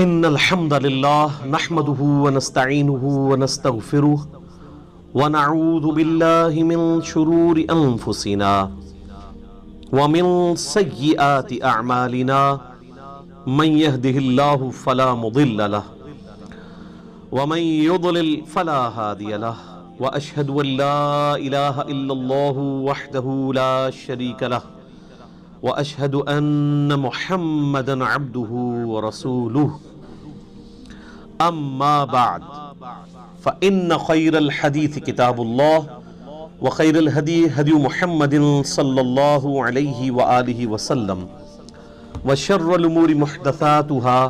ان الحمد لله نحمده ونستعينه ونستغفره ونعوذ بالله من شرور انفسنا ومن سيئات اعمالنا من يهده الله فلا مضل له ومن يضلل فلا هادي له واشهد ان لا اله الا الله وحده لا شريك له واشهد ان محمدا عبده ورسوله اما بعد فان خير الحديث كتاب الله وخير الهدي هدي محمد صلى الله عليه واله وسلم وشر الامور محدثاتها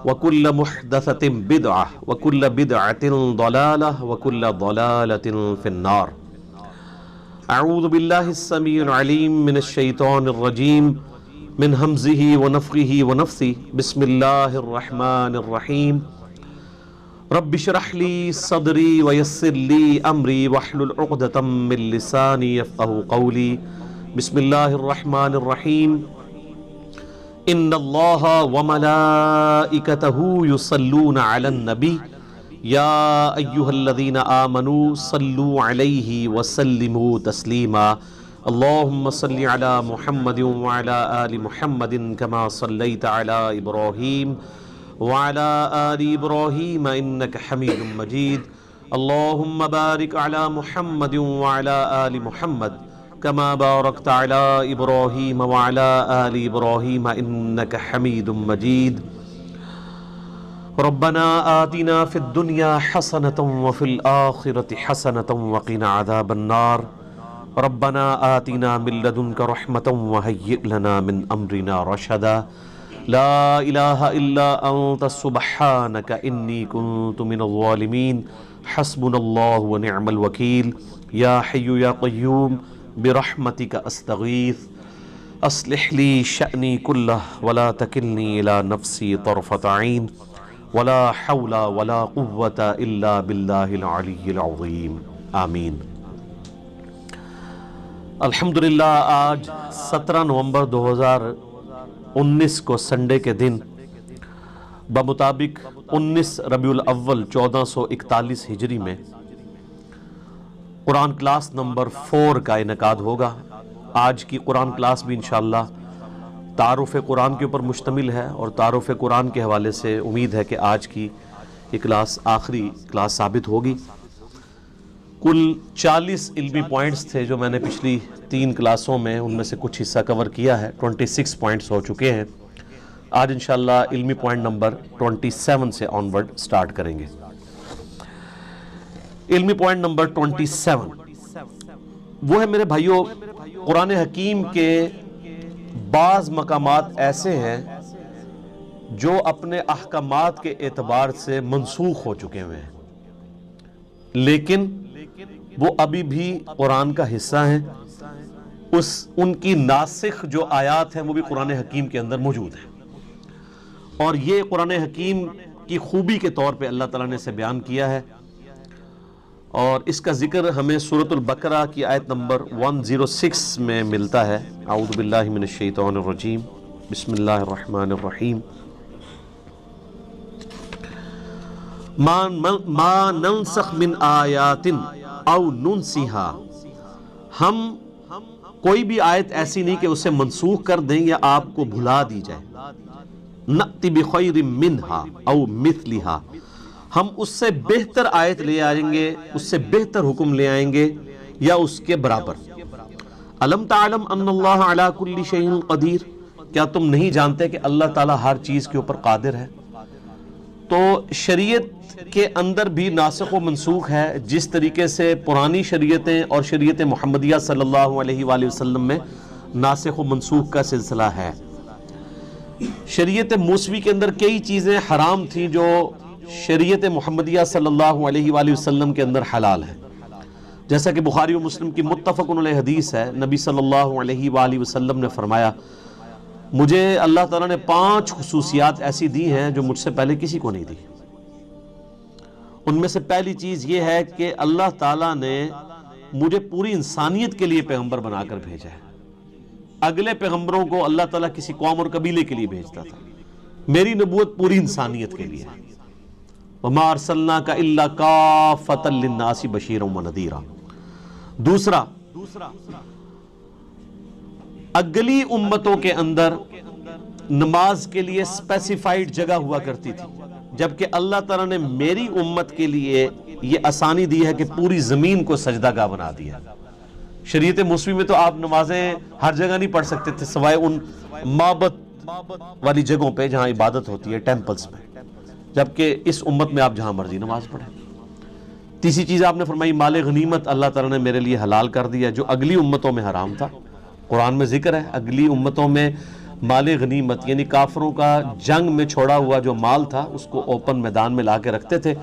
وكل محدثة بدعة وكل بدعة ضلالة وكل ضلالة في النار اعوذ باللہ السمیع العلیم من الشیطان الرجیم من ہمزہ ونفخہ ونفثہ بسم اللہ الرحمن الرحیم رب اشرح لی صدری ویسر لی امری واحلل عقدۃ من لسانی یفقہوا قولی بسم اللہ الرحمن الرحیم ان اللہ وملائکتہ یصلون علی النبی یا ایہا الذین آمنوا صلوا علیہ وسلموا تسلیما اللہم صلی علی محمد وعلی آل محمد کما صلیت علی ابراہیم وعلی آل ابراہیم انک حمید مجید اللہم بارک علی محمد وعلی آل محمد کما بارکت علی ابراہیم وعلی آل ابراہیم انک حمید مجید ربنا آتنا فی الدنیا حسنة وفی الآخرة حسنة وقنا عذاب النار ربنا آتنا من لدنک رحمة وهیئ لنا من امرنا رشدا لا الہ الا انت سبحانک انی کنت من الظالمین حسبنا اللہ ونعم الوکیل یا حی یا قیوم برحمتک استغیث اصلح لی شأنی کلہ ولا تکلنی الى نفسی طرفۃ عین ولا حول ولا قوة الا باللہ العلی العظیم آمین۔ الحمدللہ آج 17 نومبر 2019 کو سنڈے کے دن بمطابق 19 ربیع الاول 1441 ہجری میں قرآن کلاس نمبر 4 کا انعقاد ہوگا۔ آج کی قرآن کلاس بھی انشاءاللہ تعارف قرآن کے اوپر مشتمل ہے، اور تعارف قرآن کے حوالے سے امید ہے کہ آج کی یہ کلاس آخری کلاس ثابت ہوگی۔ کل 40 علمی پوائنٹس تھے جو میں نے پچھلی 3 کلاسوں میں ان میں سے کچھ حصہ کور کیا ہے، 26 پوائنٹس ہو چکے ہیں۔ آج انشاءاللہ علمی پوائنٹ نمبر 27 سے آن ورڈ سٹارٹ کریں گے۔ علمی پوائنٹ نمبر 27 وہ ہے میرے بھائیوں، قرآن حکیم کے بعض مقامات ایسے ہیں جو اپنے احکامات کے اعتبار سے منسوخ ہو چکے ہوئے ہیں، لیکن وہ ابھی بھی قرآن کا حصہ ہیں۔ ان کی ناسخ جو آیات ہیں وہ بھی قرآن حکیم کے اندر موجود ہیں، اور یہ قرآن حکیم کی خوبی کے طور پہ اللہ تعالیٰ نے اسے بیان کیا ہے، اور اس کا ذکر ہمیں سورۃ البقرہ کی آیت نمبر 106 میں ملتا ہے۔ اعوذ باللہ من الشیطان الرجیم بسم اللہ الرحمن الرحیم ما ننسخ من آیات او ننسیہا، ہم کوئی بھی آیت ایسی نہیں کہ اسے منسوخ کر دیں یا آپ کو بھلا دی جائے۔ نأتی بخیر منہا او مثلہا، ہم اس سے بہتر آیت لے آئیں گے، اس سے بہتر حکم لے آئیں گے یا اس کے برابر۔ الم تعلم ان اللہ علی کل شیء قدیر، کیا تم نہیں جانتے کہ اللہ تعالیٰ ہر چیز کے اوپر قادر ہے؟ تو شریعت کے اندر بھی ناسخ و منسوخ ہے، جس طریقے سے پرانی شریعتیں اور شریعت محمدیہ صلی اللہ علیہ وآلہ وسلم میں ناسخ و منسوخ کا سلسلہ ہے۔ شریعت موسوی کے اندر کئی چیزیں حرام تھیں جو شریعت محمدیہ صلی اللہ علیہ وآلہ وسلم کے اندر حلال ہے، جیسا کہ بخاری و مسلم کی متفق علیہ حدیث ہے۔ نبی صلی اللہ علیہ وآلہ وسلم نے فرمایا، مجھے اللہ تعالیٰ نے 5 خصوصیات ایسی دی ہیں جو مجھ سے پہلے کسی کو نہیں دی۔ ان میں سے پہلی چیز یہ ہے کہ اللہ تعالیٰ نے مجھے پوری انسانیت کے لیے پیغمبر بنا کر بھیجا ہے۔ اگلے پیغمبروں کو اللہ تعالیٰ کسی قوم اور قبیلے کے لیے بھیجتا تھا، میری نبوت پوری انسانیت کے لیے، وَمَا أَرْسَلْنَاكَ إِلَّا كَافَّةً لِلنَّاسِ بَشِيرًا وَنَذِيرًا۔ دوسرا، اگلی امتوں کے اندر نماز کے لیے اسپیسیفائیڈ جگہ ہوا کرتی تھی، جبکہ اللہ تعالیٰ نے میری امت کے لیے یہ آسانی دی ہے کہ پوری زمین کو سجدہ گاہ بنا دیا۔ شریعت موسوی میں تو آپ نمازیں ہر جگہ نہیں پڑھ سکتے تھے سوائے ان معبد والی جگہوں پہ جہاں عبادت ہوتی ہے، ٹیمپلز میں، جبکہ اس امت میں آپ جہاں مرضی نماز پڑھیں۔ تیسری چیز آپ نے فرمائی مال غنیمت اللہ تعالیٰ نے میرے لیے حلال کر دیا جو اگلی امتوں میں حرام تھا۔ قرآن میں ذکر ہے اگلی امتوں میں مال غنیمت یعنی کافروں کا جنگ میں چھوڑا ہوا جو مال تھا اس کو اوپن میدان میں لا کے رکھتے تھے،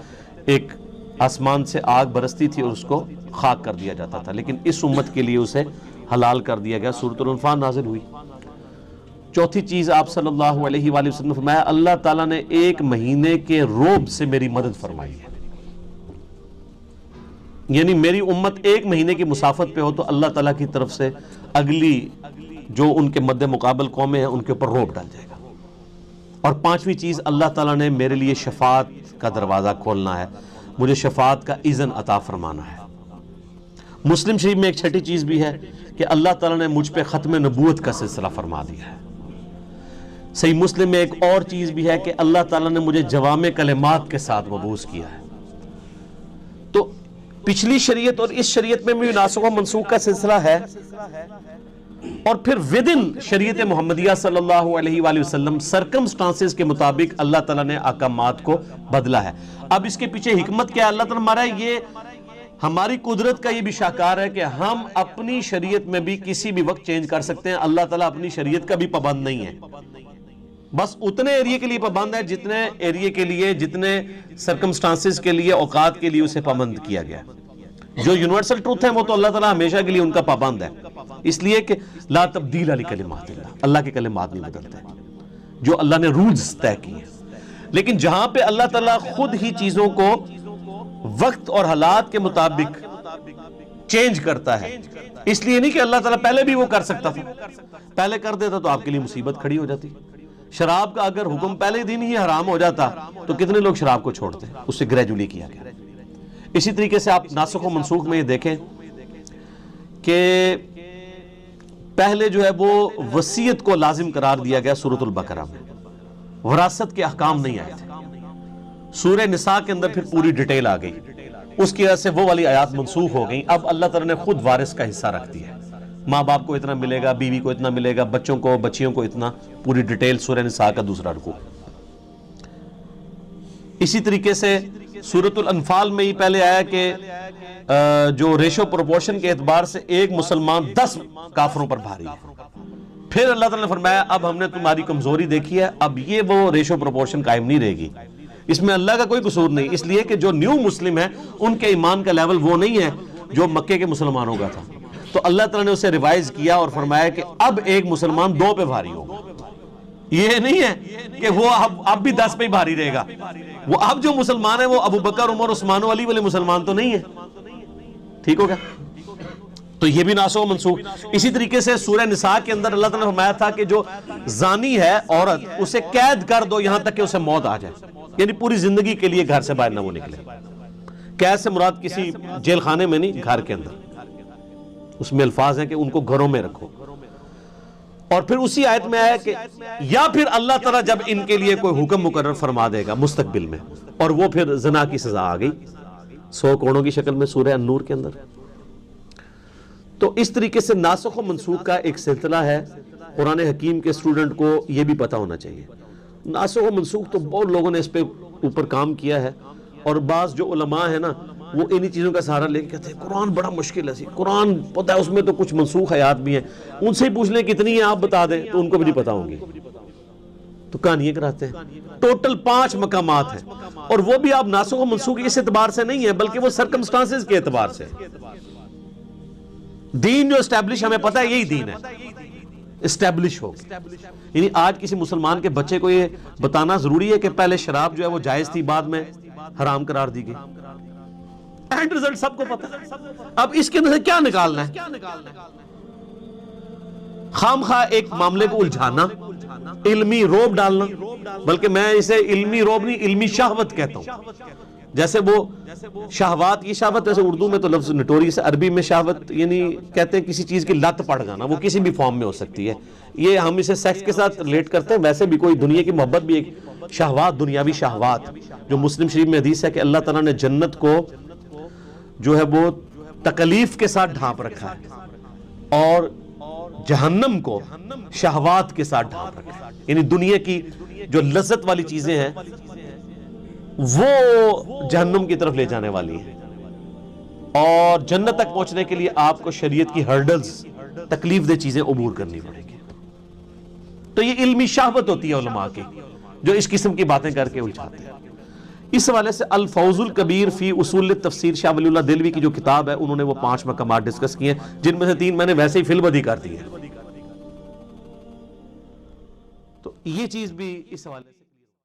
ایک آسمان سے آگ برستی تھی اور اس کو خاک کر دیا جاتا تھا، لیکن اس امت کے لیے اسے حلال کر دیا گیا، سورۃ الانفال نازل ہوئی۔ چوتھی چیز آپ صلی اللہ علیہ وآلہ وسلم نے فرمایا اللہ تعالیٰ نے ایک مہینے کے روب سے میری مدد فرمائی ہے، یعنی میری امت ایک مہینے کی مسافت پہ ہو تو اللہ تعالیٰ کی طرف سے اگلی جو ان کے مد مقابل قومیں ہیں ان کے اوپر روب ڈال جائے گا۔ اور پانچویں چیز اللہ تعالیٰ نے میرے لیے شفاعت کا دروازہ کھولنا ہے، مجھے شفاعت کا اذن عطا فرمانا ہے۔ مسلم شریف میں ایک چھٹی چیز بھی ہے کہ اللہ تعالیٰ نے مجھ پہ ختم نبوت کا سلسلہ فرما دیا ہے۔ صحیح مسلم میں ایک اور چیز بھی ہے کہ اللہ تعالیٰ نے مجھے جوامع کلمات کے ساتھ مبعوث کیا ہے۔ تو پچھلی شریعت اور اس شریعت میں بھی ناسخ و منسوخ کا سلسلہ ہے، اور پھر ودن شریعت محمدیہ صلی اللہ علیہ وآلہ وسلم سرکمسٹانسز کے مطابق اللہ تعالیٰ نے احکامات کو بدلا ہے۔ اب اس کے پیچھے حکمت کیا ہے؟ اللہ تعالیٰ ہمارا یہ ہماری قدرت کا یہ بھی شاہکار ہے کہ ہم اپنی شریعت میں بھی کسی بھی وقت چینج کر سکتے ہیں۔ اللہ تعالیٰ اپنی شریعت کا بھی پابند نہیں ہے، بس اتنے ایریے کے لیے پابند ہے جتنے ایریے کے لیے، جتنے سرکمسٹانسز کے لیے، اوقات کے لیے اسے پابند کیا گیا۔ جو یونیورسل ٹروتھ ہے وہ تو اللہ تعالیٰ ہمیشہ کے لیے ان کا پابند ہے، اس لیے کہ لا تبدیل لکلمات اللہ، اللہ کے کلمات نہیں بدلتے، جو اللہ نے رولز طے کیے۔ لیکن جہاں پہ اللہ تعالیٰ خود ہی چیزوں کو وقت اور حالات کے مطابق چینج کرتا ہے، اس لیے نہیں کہ اللہ تعالیٰ پہلے بھی وہ کر سکتا تھا، پہلے کر دیتا تو آپ کے لیے مصیبت کھڑی ہو جاتی۔ شراب کا اگر حکم پہلے دن ہی حرام ہو جاتا تو کتنے لوگ شراب کو چھوڑتے، اس سے گریجولی کیا گیا۔ اسی طریقے سے آپ ناسخ و منسوخ میں یہ دیکھیں کہ پہلے جو ہے وہ وصیت کو لازم قرار دیا گیا سورۃ البقرہ میں، وراثت کے احکام نہیں آئے تھے۔ سورہ نساء کے اندر پھر پوری ڈیٹیل آ گئی، اس کی وجہ سے وہ والی آیات منسوخ ہو گئیں۔ اب اللہ تعالیٰ نے خود وارث کا حصہ رکھ دیا ہے، ماں باپ کو اتنا ملے گا، بیوی کو اتنا ملے گا، بچوں کو بچیوں کو اتنا، پوری ڈیٹیل سورہ نساء کا دوسرا رکوع۔ اسی طریقے سے سورۃ الانفال میں ہی پہلے آیا کہ جو ریشو پروپورشن کے اعتبار سے ایک مسلمان 10 کافروں پر بھاری ہے۔ پھر اللہ تعالیٰ نے فرمایا اب ہم نے تمہاری کمزوری دیکھی ہے، اب یہ وہ ریشو پروپورشن قائم نہیں رہے گی۔ اس میں اللہ کا کوئی قصور نہیں، اس لیے کہ جو نیو مسلم ہے ان کے ایمان کا لیول وہ نہیں ہے جو مکے کے مسلمانوں کا تھا، تو اللہ تعالیٰ نے اسے ریوائز کیا اور فرمایا کہ اب ایک مسلمان 2 پہ بھاری ہوگا۔ یہ نہیں ہے کہ وہ اب بھی 10 پہ ہی بھاری رہے گا، وہ اب جو مسلمان ہیں وہ ابو بکر، عمر، عثمان و علی والے مسلمان تو نہیں ہے۔ ٹھیک ہو گیا؟ تو یہ بھی ناسخ و منسوخ۔ اسی طریقے سے سورہ نساء کے اندر اللہ تعالیٰ نے فرمایا تھا کہ جو زانی ہے عورت اسے قید کر دو یہاں تک کہ اسے موت آ جائے، یعنی پوری زندگی کے لیے گھر سے باہر نہ وہ نکلے۔ قید سے مراد کسی جیل خانے میں نہیں، گھر کے اندر، اس میں الفاظ ہیں کہ ان کو گھروں میں رکھو۔ اور پھر اسی آیت میں آیا کہ یا پھر اللہ تعالیٰ جب ان کے لیے کوئی حکم مقرر فرما دے گا مستقبل میں، اور وہ پھر زنا کی سزا آ گئی 100 کوڑوں کی شکل میں سورہ النور کے اندر۔ تو اس طریقے سے ناسخ و منسوخ کا ایک سلسلہ ہے، قرآن حکیم کے اسٹوڈنٹ کو یہ بھی پتہ ہونا چاہیے۔ ناسخ و منسوخ تو بہت لوگوں نے اس پہ اوپر کام کیا ہے، اور بعض جو علماء ہیں نا وہ انہی چیزوں کا سہارا لے کے کہتے ہیں قرآن بڑا مشکل ہے، قرآن پتہ ہے اس میں تو کچھ منسوخ آیات بھی ہیں، ان سے ہی پوچھ لیں کتنی ہیں آپ بتا دیں تو ان کو بھی نہیں پتا ہوں گی، تو کہانیاں کراتے ہیں۔ ٹوٹل 5 مقامات ہیں، اور وہ بھی آپ ناسخ و منسوخ اس اعتبار سے نہیں ہے بلکہ وہ سرکمسٹانسز کے اعتبار سے۔ دین جو اسٹیبلش ہمیں پتہ ہے یہی دین ہے، اسٹیبلش ہو، یعنی آج کسی مسلمان کے بچے کو یہ بتانا ضروری ہے کہ پہلے شراب جو ہے وہ جائز تھی، بعد میں حرام قرار دی گئی، اینڈ رزلٹ سب کو پتہ ہے۔ اب اس کے اندر سے کیا نکالنا ہے؟ خام خواہ ایک معاملے کو الجھانا، علمی روب ڈالنا، بلکہ میں اسے علمی رعب نہیں، علمی شہوت کہتا ہوں. جیسے وہ شہوات، یہ شہوت ایسے اردو میں تو لفظ نٹوریس، عربی میں شہوت یعنی کہتے ہیں کسی چیز کی لت پڑ جانا، وہ کسی بھی فارم میں ہو سکتی ہے. یہ ہم اسے سیکس کے ساتھ ریلیٹ کرتے ہیں، ویسے بھی کوئی دنیا کی محبت بھی ایک شہوات، دنیاوی شہوات. جو مسلم شریف میں حدیث ہے کہ اللہ تعالیٰ نے جنت کو جو ہے وہ تکلیف کے ساتھ ڈھانپ رکھا ہے اور جہنم کو شہوات کے ساتھ ڈھانپ رکھا ہے. یعنی دنیا کی جو لذت والی چیزیں ہیں وہ جہنم کی طرف لے جانے والی ہیں، اور جنت تک پہنچنے کے لیے آپ کو شریعت کی ہرڈلز، تکلیف دہ چیزیں عبور کرنی پڑے گی. تو یہ علمی شہوت ہوتی ہے علماء کی، جو اس قسم کی باتیں کر کے الجھاتے ہیں. اس حوالے سے الفوز الکبیر فی اصول تفسیر شاہ ولی اللہ دہلوی کی جو کتاب ہے، انہوں نے وہ 5 مقامات ڈسکس کیے ہیں، جن میں سے 3 میں نے ویسے ہی فی البدیہہ کر دی ہے. تو یہ چیز بھی اس حوالے سے